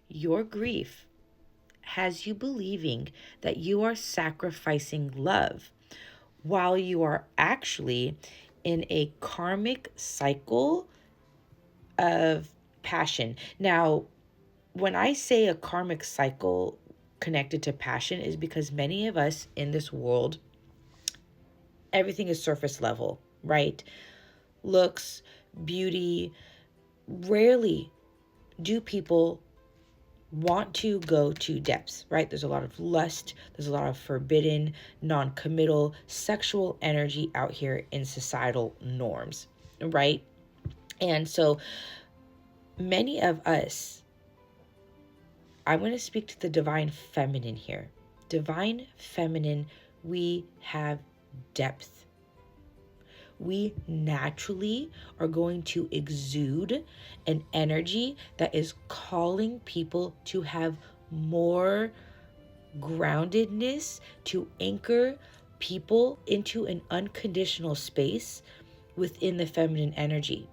Your grief has you believing that you are sacrificing love while you are actually in a karmic cycle of passion. Now, when I say a karmic cycle connected to passion, is because many of us in this world, everything is surface level, right? Looks, beauty. Rarely do people want to go to depths, right? There's a lot of lust, there's a lot of forbidden, non committal sexual energy out here in societal norms, right? And so many of us, I'm going to speak to the divine feminine here. Divine feminine, we have depth. We naturally are going to exude an energy that is calling people to have more groundedness, to anchor people into an unconditional space within the feminine energy.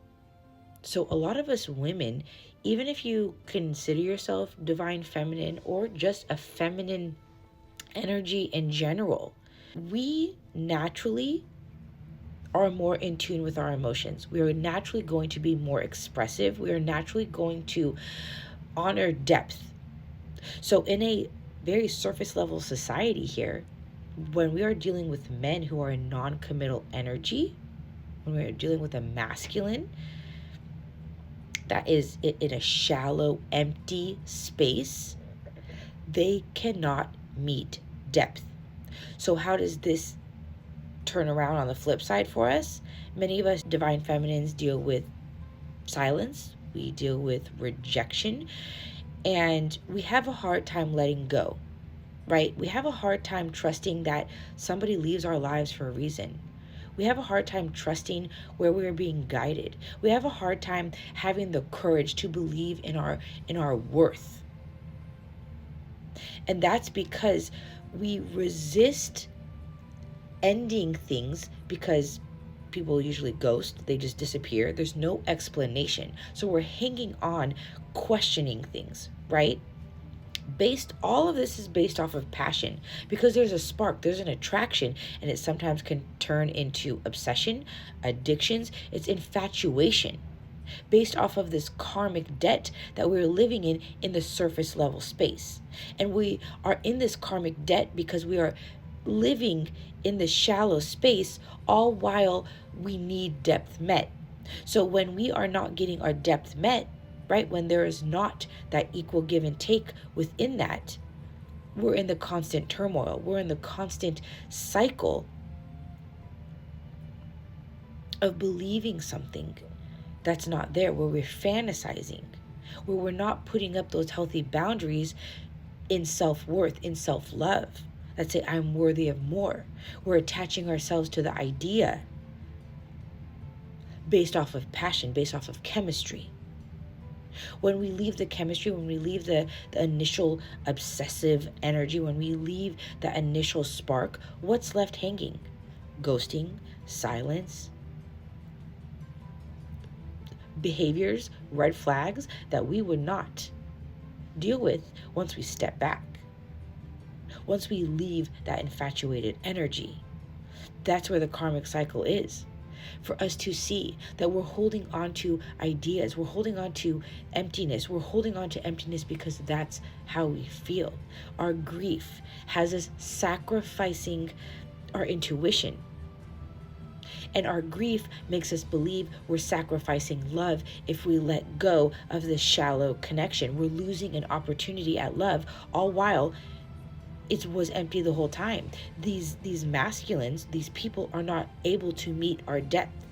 So a lot of us women, even if you consider yourself divine feminine or just a feminine energy in general, we naturally are more in tune with our emotions. We are naturally going to be more expressive. We are naturally going to honor depth. So in a very surface level society here, when we are dealing with men who are in non-committal energy, when we are dealing with a masculine that is in a shallow, empty space, they cannot meet depth. So how does this turn around on the flip side for us? Many of us divine feminines deal with silence, we deal with rejection, and we have a hard time letting go, right? We have a hard time trusting that somebody leaves our lives for a reason. We have a hard time trusting where we're being guided. We have a hard time having the courage to believe in our worth. And that's because we resist ending things, because people usually ghost, they just disappear. There's no explanation. So we're hanging on, questioning things, right? All of this is based off of passion, because there's a spark, there's an attraction, and it sometimes can turn into obsession, addictions, it's infatuation based off of this karmic debt that we're living in the surface level space. And we are in this karmic debt because we are living in the shallow space, all while we need depth met. So when we are not getting our depth met, right, when there is not that equal give and take within that, we're in the constant turmoil. We're in the constant cycle of believing something that's not there, where we're fantasizing, where we're not putting up those healthy boundaries in self-worth, in self-love, that say, I'm worthy of more. We're attaching ourselves to the idea based off of passion, based off of chemistry. When we leave the chemistry, when we leave the initial obsessive energy, when we leave the initial spark, what's left hanging? Ghosting, silence, behaviors, red flags that we would not deal with once we step back. Once we leave that infatuated energy, that's where the karmic cycle is. For us to see that we're holding on to ideas, we're holding on to emptiness, we're holding on to emptiness because that's how we feel. Our grief has us sacrificing our intuition. And our grief makes us believe we're sacrificing love if we let go of this shallow connection. We're losing an opportunity at love, all while it was empty the whole time. These masculines, these people are not able to meet our depth.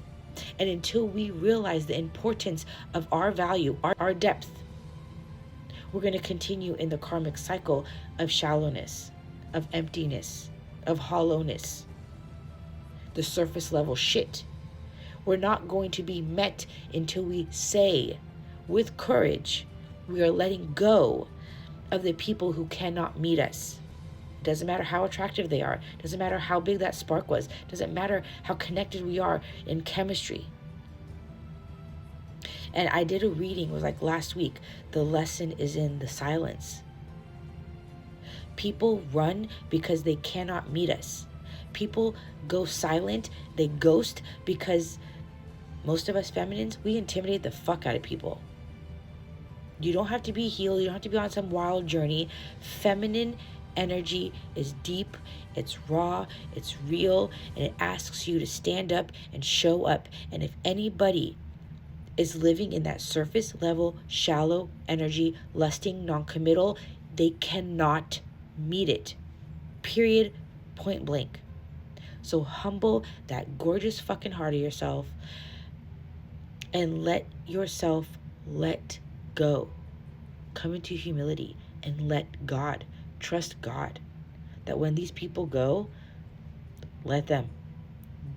And until we realize the importance of our value, our depth, we're going to continue in the karmic cycle of shallowness, of emptiness, of hollowness, the surface level shit. We're not going to be met until we say with courage, we are letting go of the people who cannot meet us. Doesn't matter how attractive they are. Doesn't matter how big that spark was. Doesn't matter how connected we are in chemistry. And I did a reading, it was like last week. The lesson is in the silence. People run because they cannot meet us. People go silent, they ghost because most of us feminines, we intimidate the fuck out of people. You don't have to be healed, you don't have to be on some wild journey. Feminine energy is deep, it's raw, it's real, and it asks you to stand up and show up. And if anybody is living in that surface level, shallow energy, lusting, non-committal, they cannot meet it. Period. Point blank. So humble that gorgeous fucking heart of yourself and let yourself let go. Come into humility and let God. Trust God. That when these people go, let them.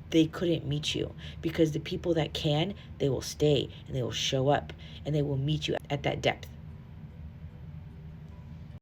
They couldn't meet you, because the people that can, they will stay and they will show up and they will meet you at that depth.